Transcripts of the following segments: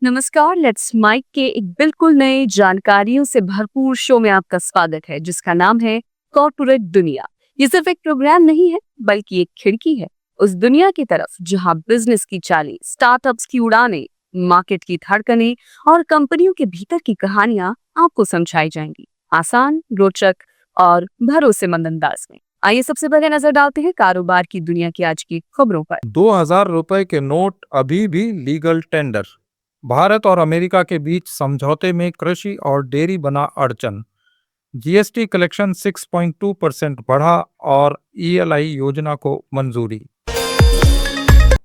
नमस्कार। Let's mic के एक बिल्कुल नए जानकारियों से भरपूर शो में आपका स्वागत है, जिसका नाम है कॉर्पोरेट दुनिया। ये सिर्फ एक प्रोग्राम नहीं है, बल्कि एक खिड़की है उस दुनिया की तरफ जहां बिजनेस की चालें, स्टार्टअप्स की उड़ानें, मार्केट की धड़कनें और कंपनियों के भीतर की कहानियां आपको समझाई जाएंगी, आसान, रोचक और भरोसेमंद अंदाज में। आइए सबसे पहले नजर डालते हैं कारोबार की दुनिया की आज की खबरों पर। 2000 रुपए के नोट अभी भी लीगल टेंडर। भारत और अमेरिका के बीच समझौते में कृषि और डेयरी बना अड़चन। जीएसटी कलेक्शन 6.2% बढ़ा और ईएलआई योजना को मंजूरी।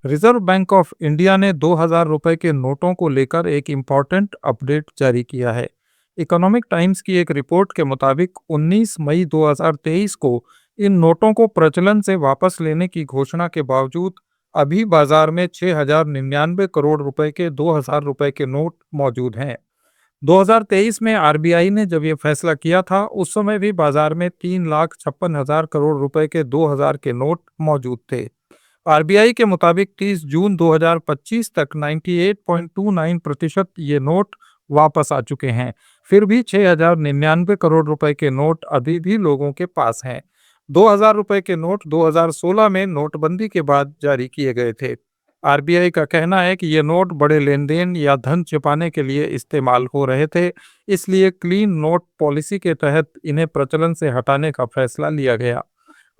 रिजर्व बैंक ऑफ इंडिया ने 2000 रुपए के नोटों को लेकर एक इम्पॉर्टेंट अपडेट जारी किया है। इकोनॉमिक टाइम्स की एक रिपोर्ट के मुताबिक 19 मई 2023 को इन नोटों को प्रचलन से वापस लेने की घोषणा के बावजूद अभी बाजार में 6099 करोड़ रुपए के 2000 रुपए के नोट मौजूद हैं। 2023 में आरबीआई ने जब ये फैसला किया था, उस समय भी बाजार में 3,56,000 करोड़ रुपए के 2000 के नोट मौजूद थे। आरबीआई के मुताबिक 30 जून 2025 तक 98.29% ये नोट वापस आ चुके हैं। फिर भी 6099 करोड़ रुपए के नोट अभी भी लोगों के पास हैं। 2000 रुपए के नोट 2016 में नोटबंदी के बाद जारी किए गए थे। आरबीआई का कहना है कि ये नोट बड़े लेन देन या धन छिपाने के लिए इस्तेमाल हो रहे थे, इसलिए क्लीन नोट पॉलिसी के तहत इन्हें प्रचलन से हटाने का फैसला लिया गया।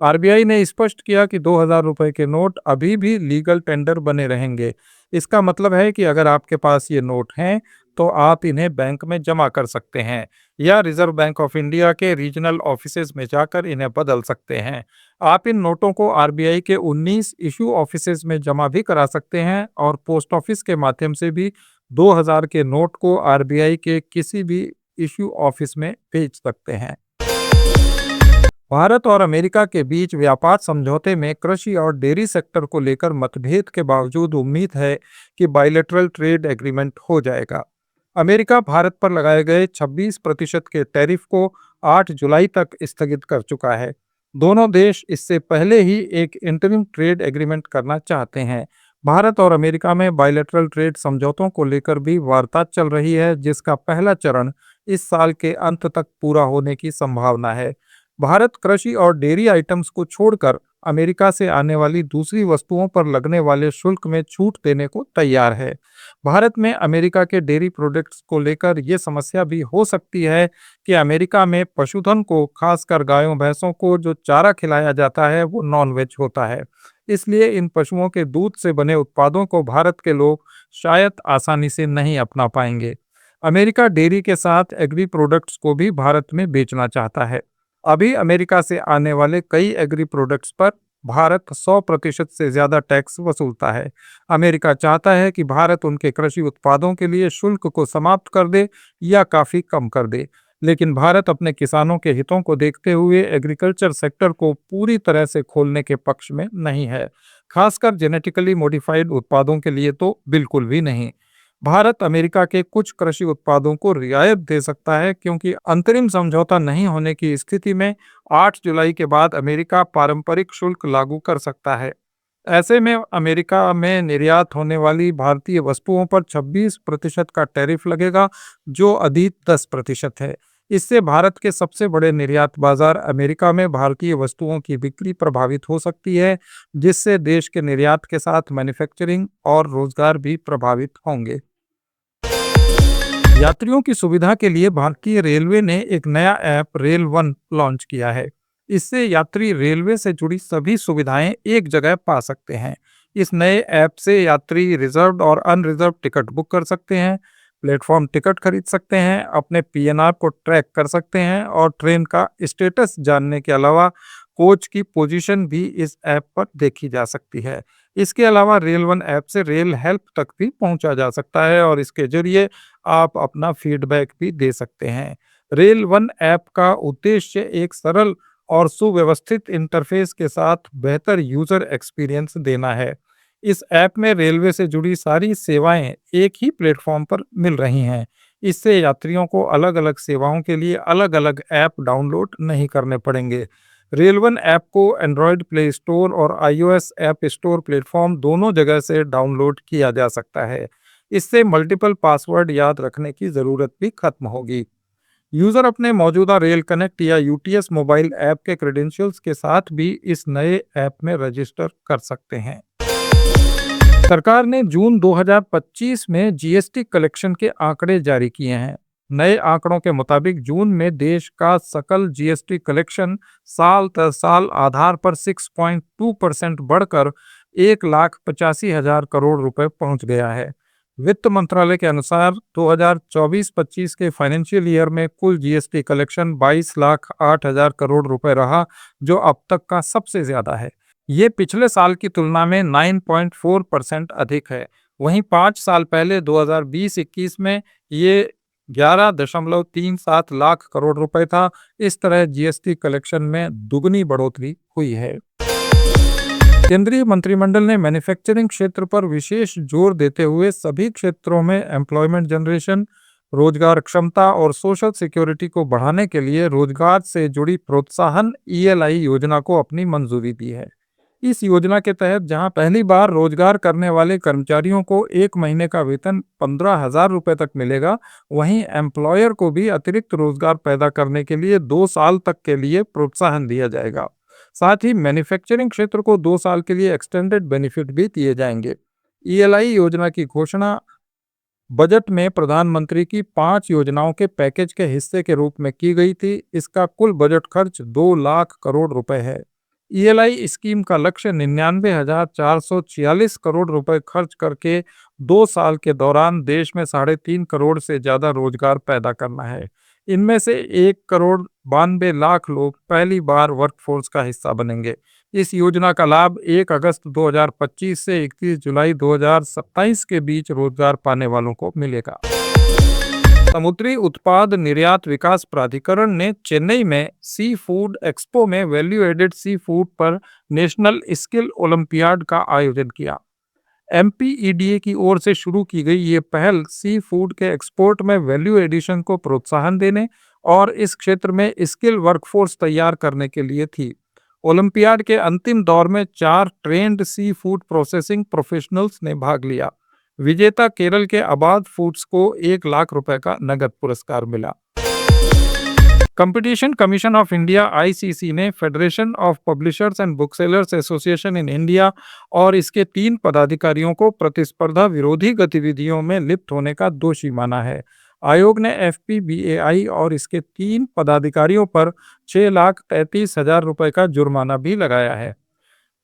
आरबीआई ने स्पष्ट किया कि 2000 रुपए के नोट अभी भी लीगल टेंडर बने रहेंगे। इसका मतलब है कि अगर आपके पास ये नोट हैं, तो आप इन्हें बैंक में जमा कर सकते हैं या रिजर्व बैंक ऑफ इंडिया के रीजनल ऑफिसेज में जाकर इन्हें बदल सकते हैं। आप इन नोटों को आरबीआई के 19 इशू ऑफिसेज में जमा भी करा सकते हैं और पोस्ट ऑफिस के माध्यम से भी 2000 के नोट को आरबीआई के किसी भी इशू ऑफिस में भेज सकते हैं। भारत और अमेरिका के बीच व्यापार समझौते में कृषि और डेयरी सेक्टर को लेकर मतभेद के बावजूद उम्मीद है कि बायलैटरल ट्रेड एग्रीमेंट हो जाएगा। अमेरिका भारत पर लगाए गए 26% के टैरिफ को 8 जुलाई तक स्थगित कर चुका है। दोनों देश इससे पहले ही एक इंटरिम ट्रेड एग्रीमेंट करना चाहते हैं। भारत और अमेरिका में बायलैटरल ट्रेड समझौतों को लेकर भी वार्ता चल रही है, जिसका पहला चरण इस साल के अंत तक पूरा होने की संभावना है। भारत कृषि और डेयरी आइटम्स को छोड़कर अमेरिका से आने वाली दूसरी वस्तुओं पर लगने वाले शुल्क में छूट देने को तैयार है। भारत में अमेरिका के डेयरी प्रोडक्ट्स को लेकर ये समस्या भी हो सकती है कि अमेरिका में पशुधन को, खासकर गायों भैंसों को जो चारा खिलाया जाता है वो नॉन वेज होता है। इसलिए इन पशुओं के दूध से बने उत्पादों को भारत के लोग शायद आसानी से नहीं अपना पाएंगे। अमेरिका डेयरी के साथ एग्री प्रोडक्ट्स को भी भारत में बेचना चाहता है। अभी अमेरिका से आने वाले कई एग्री प्रोडक्ट्स पर भारत 100% से ज्यादा टैक्स वसूलता है। अमेरिका चाहता है कि भारत उनके कृषि उत्पादों के लिए शुल्क को समाप्त कर दे या काफी कम कर दे, लेकिन भारत अपने किसानों के हितों को देखते हुए एग्रीकल्चर सेक्टर को पूरी तरह से खोलने के पक्ष में नहीं है। खासकर जेनेटिकली मॉडिफाइड उत्पादों के लिए तो बिल्कुल भी नहीं। भारत अमेरिका के कुछ कृषि उत्पादों को रियायत दे सकता है, क्योंकि अंतरिम समझौता नहीं होने की स्थिति में 8 जुलाई के बाद अमेरिका पारंपरिक शुल्क लागू कर सकता है। ऐसे में अमेरिका में निर्यात होने वाली भारतीय वस्तुओं पर 26% का टैरिफ लगेगा, जो अभी 10% है। इससे भारत के सबसे बड़े निर्यात बाजार अमेरिका में भारतीय वस्तुओं की बिक्री प्रभावित हो सकती है, जिससे देश के निर्यात के साथ मैन्युफैक्चरिंग और रोजगार भी प्रभावित होंगे। यात्रियों की सुविधा के लिए भारतीय रेलवे ने एक नया ऐप रेल वन लॉन्च किया है। इससे यात्री रेलवे से जुड़ी सभी सुविधाएं एक जगह पा सकते हैं। इस नए ऐप से यात्री रिजर्व्ड और अनरिजर्व टिकट बुक कर सकते हैं, प्लेटफॉर्म टिकट खरीद सकते हैं, अपने पीएनआर को ट्रैक कर सकते हैं और ट्रेन का स्टेटस जानने के अलावा कोच की पोजीशन भी इस ऐप पर देखी जा सकती है। इसके अलावा रेल वन ऐप से रेल हेल्प तक भी पहुंचा जा सकता है और इसके जरिए आप अपना फीडबैक भी दे सकते हैं। रेल वन ऐप का उद्देश्य एक सरल और सुव्यवस्थित इंटरफेस के साथ बेहतर यूजर एक्सपीरियंस देना है। इस ऐप में रेलवे से जुड़ी सारी सेवाएं एक ही प्लेटफॉर्म पर मिल रही हैं। इससे यात्रियों को अलग अलग सेवाओं के लिए अलग अलग ऐप डाउनलोड नहीं करने पड़ेंगे। रेल वन ऐप को एंड्रॉयड प्ले स्टोर और आईओएस ऐप स्टोर प्लेटफॉर्म दोनों जगह से डाउनलोड किया जा सकता है। इससे मल्टीपल पासवर्ड याद रखने की जरूरत भी खत्म होगी। यूजर अपने मौजूदा रेल कनेक्ट या यूटीएस मोबाइल ऐप के क्रेडेंशियल्स के साथ भी इस नए ऐप में रजिस्टर कर सकते हैं। सरकार ने जून 2025 में जीएसटी कलेक्शन के आंकड़े जारी किए हैं। नए आंकड़ों के मुताबिक जून में देश का सकल जीएसटी कलेक्शन साल दर साल आधार पर 6.2% बढ़कर 1,85,000 करोड़ रुपए पहुंच गया है। वित्त मंत्रालय के अनुसार 2024-25 के फाइनेंशियल ईयर में कुल जीएसटी कलेक्शन 22,08,000 करोड़ रुपए रहा, जो अब तक का सबसे ज्यादा है। ये पिछले साल की तुलना में 9.4% अधिक है। वहीं 5 साल पहले 2020-21 में ये 11.37 लाख करोड़ रुपए था। इस तरह जीएसटी कलेक्शन में दुगनी बढ़ोतरी हुई है। केंद्रीय मंत्रिमंडल ने मैन्युफैक्चरिंग क्षेत्र पर विशेष जोर देते हुए सभी क्षेत्रों में एम्प्लॉयमेंट जनरेशन, रोजगार क्षमता और सोशल सिक्योरिटी को बढ़ाने के लिए रोजगार से जुड़ी प्रोत्साहन ईएलआई योजना को अपनी मंजूरी दी है। इस योजना के तहत जहां पहली बार रोजगार करने वाले कर्मचारियों को 1 महीने का वेतन 15,000 रुपए तक मिलेगा, वहीं एम्प्लॉयर को भी अतिरिक्त रोजगार पैदा करने के लिए 2 साल तक के लिए प्रोत्साहन दिया जाएगा। साथ ही मैन्युफैक्चरिंग क्षेत्र को 2 साल के लिए एक्सटेंडेड बेनिफिट भी दिए जाएंगे। ईएलआई योजना की घोषणा बजट में प्रधानमंत्री की 5 योजनाओं के पैकेज के हिस्से के रूप में की गई थी। इसका कुल बजट खर्च 2 लाख करोड़ रुपए है। ईएलआई स्कीम का लक्ष्य 99,446 करोड़ रुपए खर्च करके 2 साल के दौरान देश में 3.5 करोड़ से ज्यादा रोजगार पैदा करना है। इनमें से 1,92,00,000 लोग पहली बार वर्कफोर्स का हिस्सा बनेंगे। इस योजना का लाभ 1 अगस्त 2025 से 31 जुलाई 2027 के बीच रोजगार पाने वालों को मिलेगा। समुद्री उत्पाद निर्यात विकास प्राधिकरण ने चेन्नई में सी फूड एक्सपो में वैल्यू एडेड सी फूड पर नेशनल स्किल ओलंपियाड का आयोजन किया। एमपीईडीए की ओर से शुरू की गई ये पहल सी फूड के एक्सपोर्ट में वैल्यू एडिशन को प्रोत्साहन देने और इस क्षेत्र में स्किल वर्कफोर्स तैयार करने के लिए थी। ओलंपियाड के अंतिम दौर में 4 trend sea food processing professionals ने भाग लिया। विजेता केरल के आबाद फूड्स को 1 लाख रुपए का नगद पुरस्कार मिला। Competition Commission of India ICC ने Federation of Publishers and book sellers Association in India और इसके 3 पदाधिकारियों को प्रतिस्पर्धा विरोधी गतिविधियों में लिप्त होने का दोषी माना है। आयोग ने एफपीबीएआई और इसके 3 पदाधिकारियों पर 6,33,000 रुपए का जुर्माना भी लगाया है।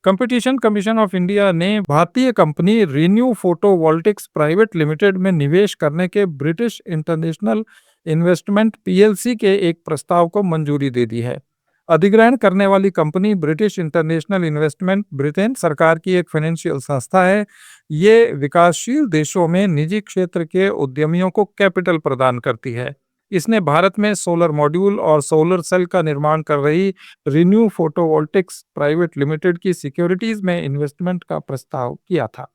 कंपटीशन कमीशन ऑफ इंडिया ने भारतीय company renew photovoltaics private limited में निवेश करने के ब्रिटिश इंटरनेशनल इन्वेस्टमेंट पीएलसी के एक प्रस्ताव को मंजूरी दे दी है। अधिग्रहण करने वाली company British international investment Britain सरकार की एक फाइनेंशियल संस्था है। ये विकासशील देशों में निजी क्षेत्र के उद्यमियों को कैपिटल प्रदान करती है। इसने भारत में सोलर मॉड्यूल और सोलर सेल का निर्माण कर रही रिन्यू फोटोवोल्टिक्स प्राइवेट लिमिटेड की सिक्योरिटीज में इन्वेस्टमेंट का प्रस्ताव किया था।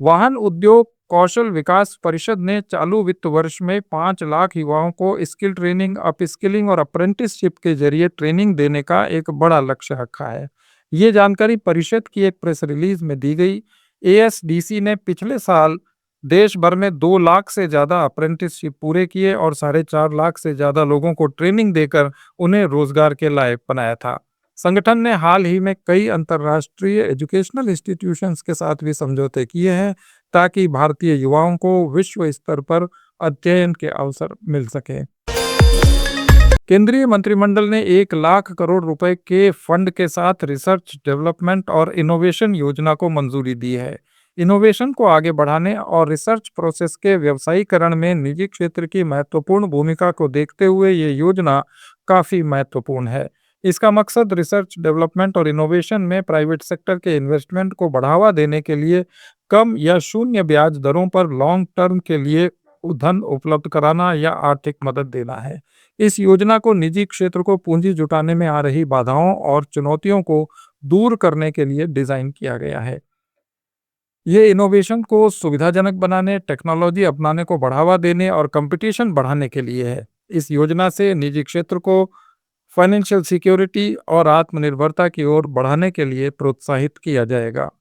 वाहन उद्योग कौशल विकास परिषद ने चालू वित्त वर्ष में 5 लाख युवाओं को स्किल ट्रेनिंग, अपस्किलिंग और अप्रेंटिसशिप के जरिए ट्रेनिंग देने का एक बड़ा लक्ष्य रखा है। ये जानकारी परिषद की एक प्रेस रिलीज में दी गई। एएसडीसी ने पिछले साल देश भर में 2 लाख से ज्यादा अप्रेंटिसशिप पूरे किए और 4.5 लाख से ज्यादा लोगों को ट्रेनिंग देकर उन्हें रोजगार के लायक बनाया था। संगठन ने हाल ही में कई अंतर्राष्ट्रीय एजुकेशनल इंस्टीट्यूशंस के साथ भी समझौते किए हैं ताकि भारतीय युवाओं को विश्व स्तर पर अध्ययन के अवसर मिल सके। केंद्रीय मंत्रिमंडल ने 1 लाख करोड़ रुपए के फंड के साथ रिसर्च, डेवलपमेंट और इनोवेशन योजना को मंजूरी दी है। इनोवेशन को आगे बढ़ाने और रिसर्च प्रोसेस के व्यवसायीकरण में निजी क्षेत्र की महत्वपूर्ण भूमिका को देखते हुए ये योजना काफी महत्वपूर्ण है। इसका मकसद रिसर्च, डेवलपमेंट और इनोवेशन में प्राइवेट सेक्टर के इन्वेस्टमेंट को बढ़ावा देने के लिए कम या शून्य ब्याज दरों पर लॉन्ग टर्म के लिए धन उपलब्ध कराना या आर्थिक मदद देना है। इस योजना को निजी क्षेत्र को पूंजी जुटाने में आ रही बाधाओं और चुनौतियों को दूर करने के लिए डिजाइन किया गया है। ये इनोवेशन को सुविधाजनक बनाने, टेक्नोलॉजी अपनाने को बढ़ावा देने और कंपटीशन बढ़ाने के लिए है। इस योजना से निजी क्षेत्र को फाइनेंशियल सिक्योरिटी और आत्मनिर्भरता की ओर बढ़ाने के लिए प्रोत्साहित किया जाएगा।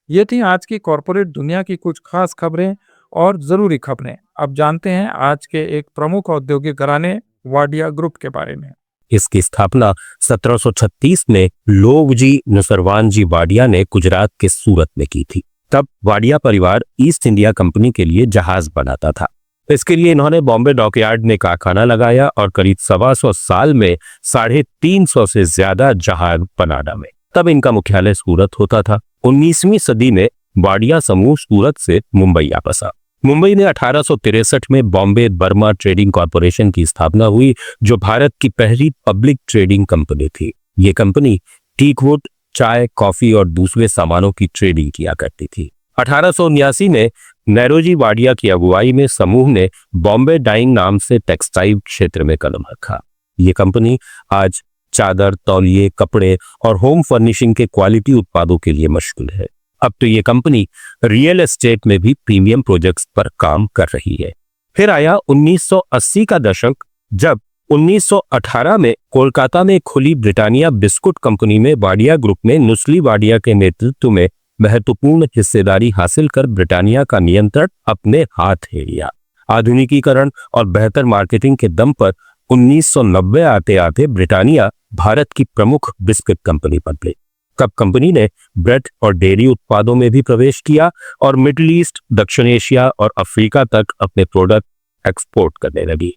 ये थी आज की कॉरपोरेट दुनिया की कुछ खास खबरें और जरूरी खबरें। अब जानते हैं आज के एक प्रमुख औद्योगिक घराने वाडिया ग्रुप के बारे में। इसकी स्थापना 1736 में लोवजी नसरवानजी वाडिया ने गुजरात के सूरत में की थी। तब वाडिया परिवार ईस्ट इंडिया कंपनी के लिए जहाज बनाता था। इसके लिए इन्होंने बॉम्बे डॉकयार्ड में कारखाना लगाया और करीब 125 साल में 350 से ज्यादा जहाज बना डाले। तब इनका मुख्यालय सूरत होता था। 19वीं सदी में वाडिया समूह सूरत से मुंबई आ बसा। मुंबई में 1863 में बॉम्बे बर्मा ट्रेडिंग कॉरपोरेशन की स्थापना हुई, जो भारत की पहली पब्लिक ट्रेडिंग कंपनी थी। ये कंपनी टीकवुड, चाय, कॉफी और दूसरे सामानों की ट्रेडिंग किया करती थी। 1879 में नौरोजी वाडिया की अगुवाई में समूह ने बॉम्बे डाइंग नाम से टेक्सटाइल क्षेत्र में कदम रखा। ये कंपनी आज चादर, तौलिए, कपड़े और होम फर्निशिंग के क्वालिटी उत्पादों के लिए मशहूर है। अब तो ये कंपनी रियल एस्टेट में भी प्रीमियम प्रोजेक्ट्स पर काम कर रही है। फिर आया 1980 का दशक, जब 1918 में कोलकाता में खुली ब्रिटानिया बिस्कुट कंपनी में वाडिया ग्रुप ने नुस्ली वाडिया के नेतृत्व में महत्वपूर्ण हिस्सेदारी हासिल कर ब्रिटानिया का नियंत्रण अपने हाथ ले लिया। आधुनिकीकरण और बेहतर मार्केटिंग के दम पर 1990 आते आते ब्रिटानिया भारत की प्रमुख बिस्किट कंपनी बन गई। कब कंपनी ने ब्रेड और डेयरी उत्पादों में भी प्रवेश किया और मिडिल ईस्ट, दक्षिण एशिया और अफ्रीका तक अपने प्रोडक्ट एक्सपोर्ट करने लगी।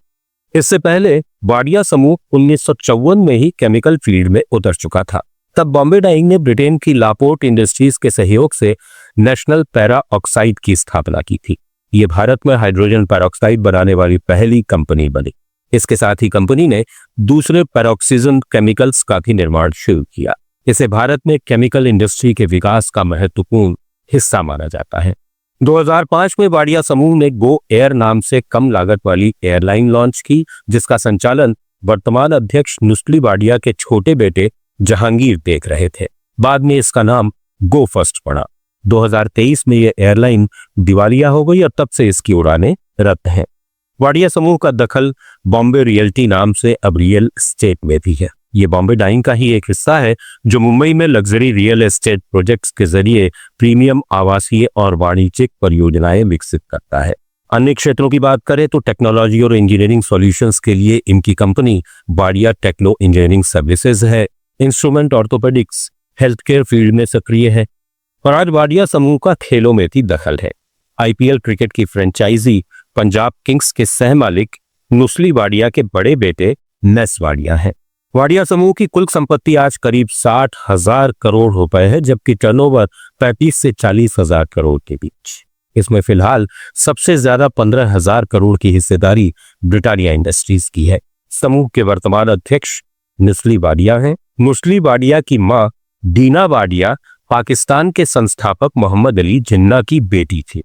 इससे पहले वाडिया समूह 1954 में ही केमिकल फील्ड में उतर चुका था। तब बॉम्बे डाइंग ने ब्रिटेन की लापोर्ट इंडस्ट्रीज के सहयोग से नेशनल पैरा ऑक्साइड की स्थापना की थी। ये भारत में हाइड्रोजन पैरोक्साइड बनाने वाली पहली कंपनी बनी। इसके साथ ही कंपनी ने दूसरे पैरोक्सीजन केमिकल्स का भी निर्माण शुरू किया। इसे भारत में केमिकल इंडस्ट्री के विकास का महत्वपूर्ण हिस्सा माना जाता है। 2005 में वाडिया समूह ने गो एयर नाम से कम लागत वाली एयरलाइन लॉन्च की, जिसका संचालन वर्तमान अध्यक्ष नुस्ली वाडिया के छोटे बेटे जहांगीर देख रहे थे। बाद में इसका नाम गो फर्स्ट पड़ा। 2023 में यह एयरलाइन दिवालिया हो गई और तब से इसकी उड़ानें रद्द हैं। वाडिया समूह का दखल बॉम्बे रियल्टी नाम से अब रियल एस्टेट में भी है। ये बॉम्बे डाइंग का ही एक हिस्सा है, जो मुंबई में लग्जरी रियल एस्टेट प्रोजेक्ट्स के जरिए प्रीमियम आवासीय और वाणिज्यिक परियोजनाएं विकसित करता है। अन्य क्षेत्रों की बात करें तो टेक्नोलॉजी और इंजीनियरिंग सॉल्यूशंस के लिए इनकी company Wadia techno engineering services है। Instrument, orthopaedics, health care field में सक्रिय है। और आज वाडिया समूह का खेलों में भी दखल है। IPL क्रिकेट की फ्रेंचाइजी पंजाब किंग्स के सह मालिक नुस्ली वाडिया के बड़े बेटे नेस वाडिया हैं। वाडिया समूह की कुल संपत्ति आज करीब 60,000 करोड़ रुपए है, जबकि टर्नओवर 35 से 40,000 करोड़ के बीच। इसमें फिलहाल सबसे ज्यादा 15,000 करोड़ की हिस्सेदारी ब्रिटानिया इंडस्ट्रीज की है। समूह के वर्तमान अध्यक्ष नुस्ली वाडिया हैं। नुस्ली वाडिया की मां दीना वाडिया पाकिस्तान के संस्थापक मोहम्मद अली जिन्ना की बेटी थी।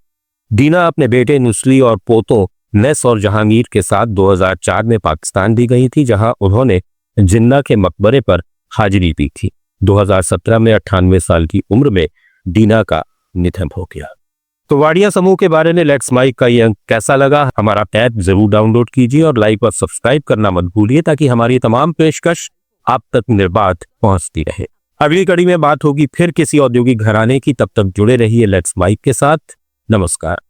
दीना अपने बेटे नुस्ली और पोतों नेस और जहांगीर के साथ 2004 में पाकिस्तान भी गई थी, जहां उन्होंने जिन्ना के मकबरे पर हाजिरी दी थी। 2017 में 98 साल की उम्र में दीना का निधन हो गया। तो वाडिया समूह के बारे में लेट्स माइक का ये अंक कैसा लगा? हमारा ऐप जरूर डाउनलोड कीजिए और लाइक और सब्सक्राइब करना मत भूलिए, ताकि हमारी तमाम पेशकश आप तक निर्बाध पहुंचती रहे। अगली कड़ी में बात होगी फिर किसी औद्योगिक घराने की। तब तक जुड़े रहिए लेट्स माइक के साथ। नमस्कार।